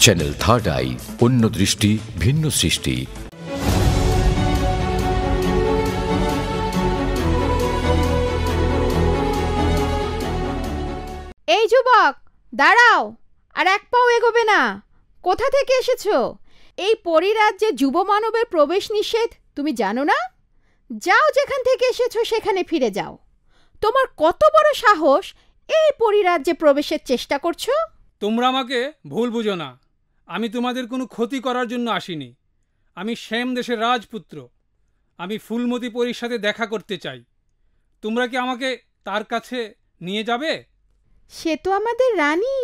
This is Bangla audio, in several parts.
চ্যানেল থার্ড আই, অন্য দৃষ্টি, ভিন্ন সৃষ্টি। এই যুবক, দাঁড়াও, আর এক পাও এগোবে না। কোথা থেকে এসেছো? এই পরিরাজ্যে যুব মানবের প্রবেশ নিষেধ, তুমি জানো না? যাও, যেখান থেকে এসেছো সেখানে ফিরে যাও। তোমার কত বড় সাহস এই পরিরাজ্যে প্রবেশের চেষ্টা করছো? তোমরা আমাকে ভুল বুঝো না। আমি তোমাদের কোনো ক্ষতি করার জন্য আসিনি। আমি শ্যাম দেশের রাজপুত্র। আমি ফুলমতি পরীর সাথে দেখা করতে চাই। তোমরা কি আমাকে তার কাছে নিয়ে যাবে? সে তো আমাদের রানী,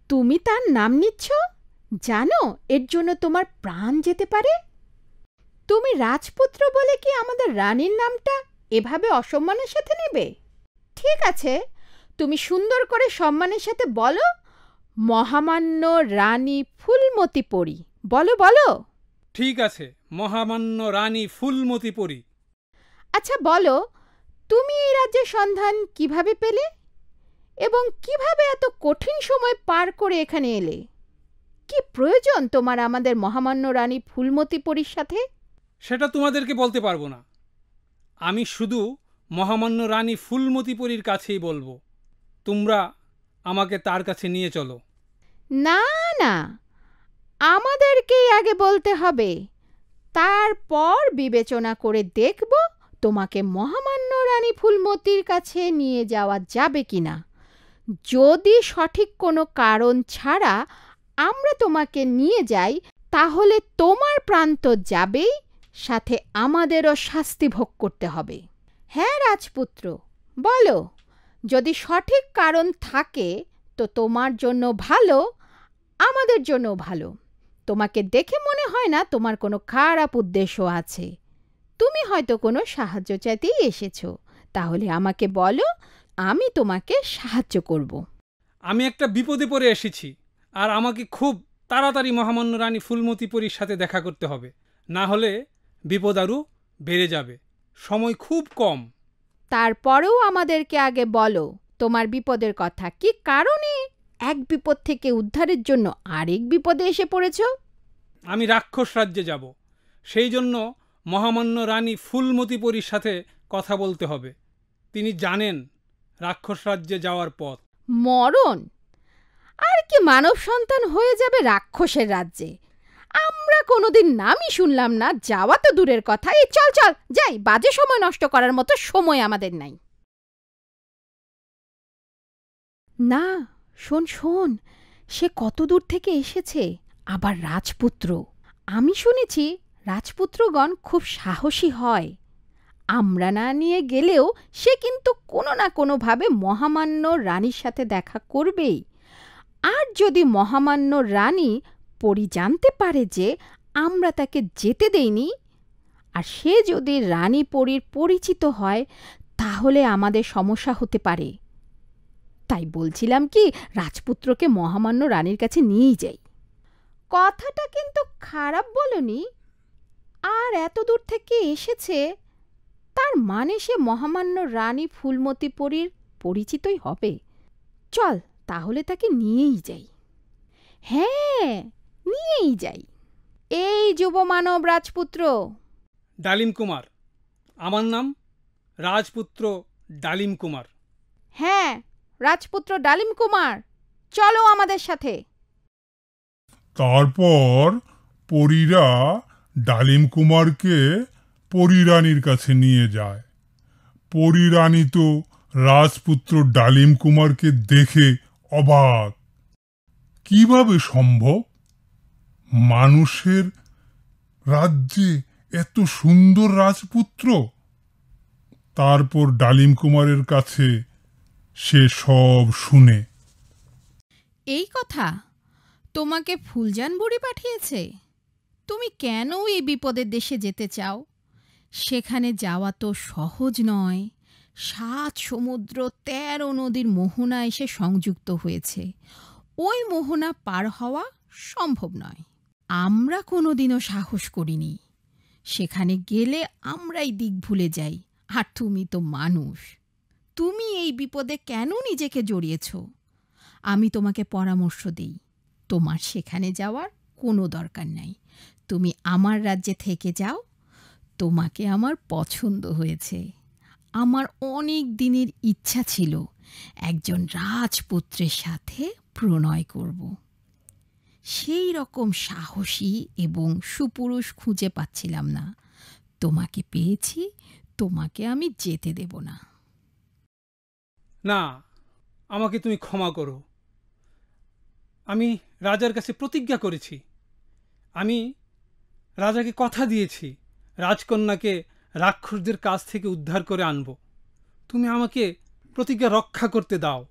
তুমি তার নাম নিচ্ছ? জানো এর জন্য তোমার প্রাণ যেতে পারে। তুমি রাজপুত্র বলে কি আমাদের রানীর নামটা এভাবে অসম্মানের সাথে নেবে? ঠিক আছে, তুমি সুন্দর করে সম্মানের সাথে বলো, মহামান্য রানী ফুলমতি পরী। বলো বলো। ঠিক আছে, মহামান্য রানী ফুলমতি পরী। আচ্ছা বলো, তুমি এই রাজ্যের সন্ধান কিভাবে পেলে এবং কিভাবে এত কঠিন সময় পার করে এখানে এলে? কি প্রয়োজন তোমার আমাদের মহামান্য রানী ফুলমতি পরীর সাথে? সেটা তোমাদেরকে বলতে পারবো না। আমি শুধু মহামান্য রানী ফুলমতি পরীর কাছেই বলবো। তোমরা আমাকে তার কাছে নিয়ে চলো। না না, আমাদেরকেই আগে বলতে হবে, তারপর বিবেচনা করে দেখব তোমাকে মহামান্য রানী ফুলমতির কাছে নিয়ে যাওয়া যাবে কিনা। যদি সঠিক কোনো কারণ ছাড়া আমরা তোমাকে নিয়ে যাই, তাহলে তোমার প্রাণ তো যাবেই, সাথে আমাদেরও শাস্তি ভোগ করতে হবে। হ্যাঁ রাজপুত্র, বলো, যদি সঠিক কারণ থাকে তো তোমার জন্য ভালো, আমাদের জন্য ভালো। তোমাকে দেখে মনে হয় না তোমার কোনো খারাপ উদ্দেশ্য আছে। তুমি হয়তো কোনো সাহায্য চাইতেই এসেছো। তাহলে আমাকে বলো, আমি তোমাকে সাহায্য করব। আমি একটা বিপদে পড়ে এসেছি, আর আমাকে খুব তাড়াতাড়ি মহামান্য রানী ফুলমতি পরীর সাথে দেখা করতে হবে, না হলে বিপদ আরও বেড়ে যাবে। সময় খুব কম। তারপরেও আমাদেরকে আগে বলো তোমার বিপদের কথা। কি কারণে এক বিপদ থেকে উদ্ধারের জন্য আরেক বিপদে এসে পড়েছো? আমি রাক্ষস রাজ্যে যাব, সেই জন্য মহামান্য রানী ফুলমতি পরীর সাথে কথা বলতে হবে। তিনি জানেন রাক্ষস রাজ্যে যাওয়ার পথ। মরণ? আর কি মানব সন্তান হয়ে যাবে রাক্ষসের রাজ্যে? আমরা কোনোদিন নামই শুনলাম না, যাওয়া তো দূরের কথা। এই চল চল যাই, বাজে সময় নষ্ট করার মতো সময় আমাদের নাই। না, শোন শোন, সে কত দূর থেকে এসেছে, আবার রাজপুত্র। আমি শুনেছি রাজপুত্রগণ খুব সাহসী হয়। আমরা না নিয়ে গেলেও সে কিন্তু কোনো না কোনোভাবে মহামান্য রানীর সাথে দেখা করবেই। আর যদি মহামান্য রানী পরী জানতে পারে যে আমরা তাকে যেতে দেইনি, আর সে যদি রানী পরীর পরিচিত হয়, তাহলে আমাদের সমস্যা হতে পারে। তাই বলছিলাম কি, রাজপুত্রকে মহামান্য রানীর কাছে নিয়েই যাই। কথাটা কিন্তু খারাপ বলনি। আর এত দূর থেকে এসেছে, তার মানে সে মহামান্য রানী ফুলমতি পরীর পরিচিতই হবে। চল তাহলে তাকে নিয়েই যাই। হ্যাঁ, নিয়েই যাই। এই যুব মানব রাজপুত্র। ডালিম কুমার। আমার নাম রাজপুত্র ডালিম কুমার। হ্যাঁ, রাজপুত্র ডালিম কুমার, চলো আমাদের সাথে। তারপর পরীরা ডালিম কুমারকে পরীরানীর কাছে নিয়ে যায়। পরীরানী তো রাজপুত্র ডালিম কুমারকে দেখে অবাক। কিভাবে সম্ভব? মানুষের রাজ্যে এত সুন্দর রাজপুত্র? তারপর ডালিম কুমারের কাছে সে সব শুনে। এই কথা তোমাকে ফুলজান বুড়ি পাঠিয়েছে? তুমি কেন এই বিপদের দেশে যেতে চাও? সেখানে যাওয়া তো সহজ নয়। 7 সমুদ্র 13 নদীর মোহনা এসে সংযুক্ত হয়েছে। ওই মোহনা পার হওয়া সম্ভব নয়। আমরা কোনোদিনও সাহস করিনি। সেখানে গেলে আমরাই দিক ভুলে যাই। আর তুমি তো মানুষ। তুমি এই বিপদে কেন নিজেকে জড়িয়েছ? আমি তোমাকে পরামর্শ দিই, তোমার সেখানে যাওয়ার কোনো দরকার নাই। তুমি আমার রাজ্যে থেকে যাও। তোমাকে আমার পছন্দ হয়েছে। আমার অনেক দিনের ইচ্ছা ছিল একজন রাজপুত্রের সাথে প্রণয় করব। সেই রকম সাহসী এবং সুপুরুষ খুঁজে পাচ্ছিলাম না। তোমাকে পেয়েছি, তোমাকে আমি যেতে দেব না। না, আমাকে তুমি ক্ষমা করো। আমি রাজার কাছে প্রতিজ্ঞা করেছি, আমি রাজাকে কথা দিয়েছি রাজকন্যাকে রাক্ষসদের কাছ থেকে উদ্ধার করে আনব। তুমি আমাকে প্রতিজ্ঞা রক্ষা করতে দাও।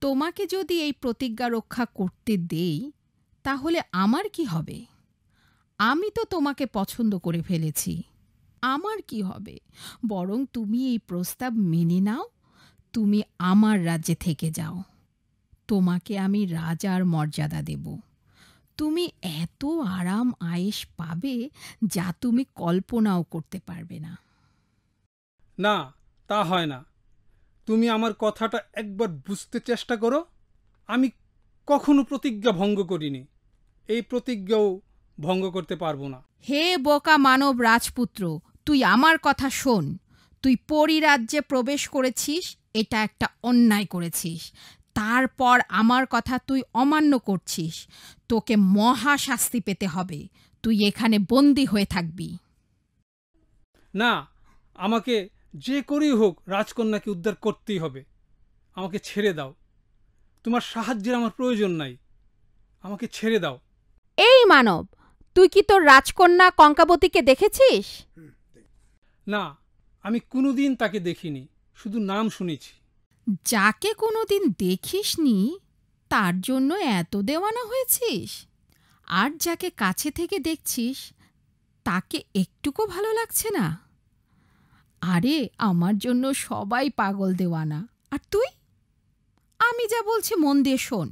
তোমাকে যদি এই প্রতিজ্ঞা রক্ষা করতে দেই তাহলে আমার কি হবে? আমি তো তোমাকে পছন্দ করে ফেলেছি। আমার কি হবে? বরং তুমি এই প্রস্তাব মেনে নাও। তুমি আমার রাজ্যে থেকে যাও। তোমাকে আমি রাজার মর্যাদা দেব। তুমি এত আরাম আয়েশ পাবে যা তুমি কল্পনাও করতে পারবে না। না, তা হয় না। তুমি আমার কথাটা একবার বুঝতে চেষ্টা করো। আমি কখনো প্রতিজ্ঞা ভঙ্গ করিনি, এই প্রতিজ্ঞাও ভঙ্গ করতে পারবো না। হে বোকা মানব রাজপুত্র, তুই আমার কথা শোন। তুই পরিরাজ্যে প্রবেশ করেছিস, এটা একটা অন্যায় করেছিস। তারপর আমার কথা তুই অমান্য করছিস। তোকে মহা শাস্তি পেতে হবে। তুই এখানে বন্দী হয়ে থাকবি। না, আমাকে যে করেই হোক রাজকন্যাকে উদ্ধার করতেই হবে। আমাকে ছেড়ে দাও। তোমার সাহায্যের আমার প্রয়োজন নাই। আমাকে ছেড়ে দাও। এই মানব, তুই কি তোর রাজকন্যা কঙ্কাবতীকে দেখেছিস? না, আমি কোনোদিন তাকে দেখিনি, শুধু নাম শুনেছি। যাকে কোনোদিন দেখিসনি তার জন্য এত দেওয়ানা হয়েছিস? আর যাকে কাছে থেকে দেখছিস তাকে একটুকু ভালো লাগছে না? আরে আমার জন্য সবাই পাগল দেওয়ানা। আর তুই? আমি যা বলছি মন দিয়ে শোন।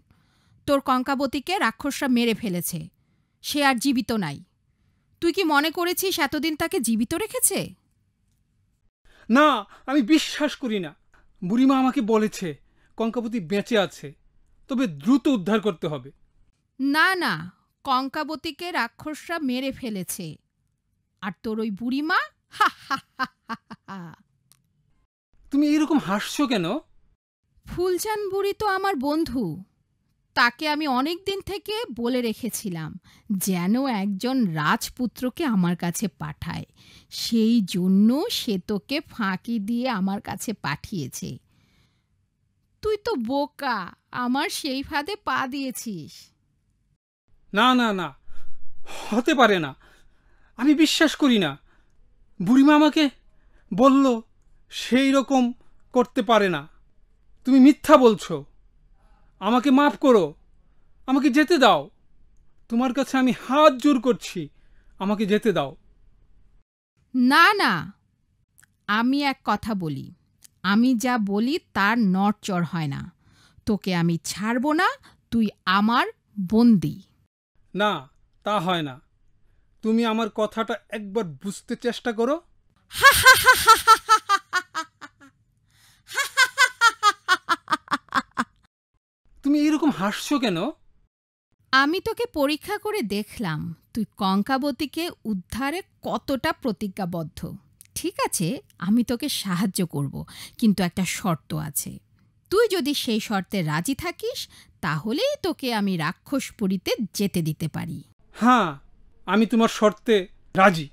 তোর কঙ্কাবতীকে রাক্ষসরা মেরে ফেলেছে, সে আর জীবিত নাই। তুই কি মনে করেছিস এতদিন তাকে জীবিত রেখেছে? না, আমি বিশ্বাস করি না। বুড়িমা আমাকে বলেছে কঙ্কাবতী বেঁচে আছে, তবে দ্রুত উদ্ধার করতে হবে। না না, কঙ্কাবতীকে রাক্ষসরা মেরে ফেলেছে। আর তোর ওই বুড়িমা? হা হা হা হা হা। তুমি এরকম হাসছো কেন? ফুলচান বুড়ি তো আমার বন্ধু। তাকে আমি অনেক দিন থেকে বলে রেখেছিলাম যেন একজন রাজপুত্রকে আমার কাছে পাঠায়। সেই জন্য সে তোকে ফাঁকি দিয়ে আমার কাছে পাঠিয়েছে। তুই তো বোকা, আমার সেই ফাঁদে পা দিয়েছিস। না না না, হতে পারে না। আমি বিশ্বাস করি না। বুড়িমা আমাকে বলল সেই রকম করতে পারে না। তুমি মিথ্যা বলছো। আমাকে মাফ করো, আমাকে যেতে দাও। তোমার কাছে আমি হাত জোর করছি, আমাকে যেতে দাও। না না, আমি এক কথা বলি, আমি যা বলি তার নড়চড় হয় না। তোকে আমি ছাড়ব না, তুই আমার বন্দী। না, তা হয় না। তুমি আমার কথাটা একবার বুঝতে চেষ্টা করো। তুমি এরকম হাসছো কেন? আমি তোকে পরীক্ষা করে দেখলাম তুই কঙ্কাবতীকে উদ্ধারে কতটা প্রতিজ্ঞাবদ্ধ। ঠিক আছে, আমি তোকে সাহায্য করব, কিন্তু একটা শর্ত আছে। তুই যদি সেই শর্তে রাজি থাকিস তাহলেই তোকে আমি রাক্ষসপুরীতে যেতে দিতে পারি। হ্যাঁ, আমি তোমার শর্তে রাজি।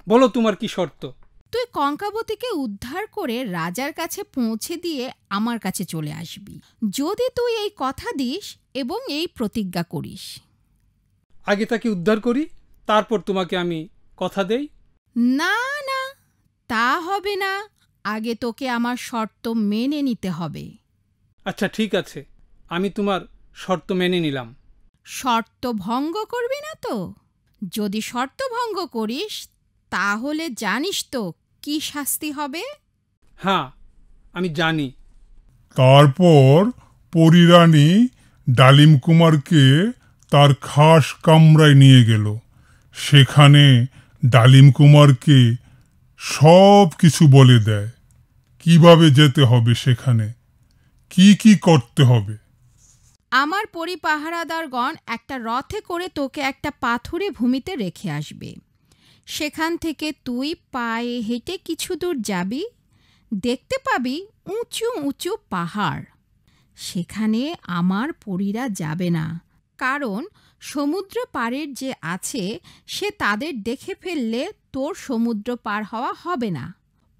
বলো তোমার কি শর্ত? তুই কঙ্কাবতীকে উদ্ধার করে রাজার কাছে পৌঁছে দিয়ে আমার কাছে চলে আসবি, যদি তুই এই কথা দিস এবং এই প্রতিজ্ঞা করিস। আগে তাকে উদ্ধার করি, তারপর তোমাকে আমি কথা দেই। না না, তা হবে না। আগে তোকে আমার শর্ত মেনে নিতে হবে। আচ্ছা ঠিক আছে, আমি তোমার শর্ত মেনে নিলাম। শর্ত ভঙ্গ করবি না তো? যদি শর্ত ভঙ্গ করিস তাহলে জানিস তো কি শাস্তি হবে? হ্যাঁ, আমি জানি। তারপর পরিরানী ডালিম কুমারকে তার খাস কামরায় নিয়ে গেল। সেখানে ডালিম কুমারকে সব কিছু বলে দেয়, কিভাবে যেতে হবে সেখানে, কি কি করতে হবে? আমার পরিপাহারাদারগণ একটা রথে করে তোকে একটা পাথুরে ভূমিতে রেখে আসবে। সেখান থেকে তুই পায়ে হেঁটে কিছু দূর যাবি, দেখতে পাবি উঁচু উঁচু পাহাড়। সেখানে আমার পরীরা যাবে না, কারণ সমুদ্র পাড়ের যে আছে সে তাদের দেখে ফেললে তোর সমুদ্র পার হওয়া হবে না।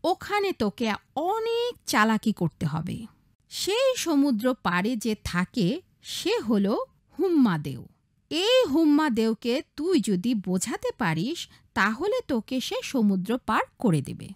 ওখানে তোকে অনেক চালাকি করতে হবে। সেই সমুদ্র পাড়ে যে থাকে সে হলো হুম্মাদেও। এই হুম্মাদেওকে তুই যদি বোঝাতে পারিস তাহলে তোকে সে সমুদ্র পার করে দেবে।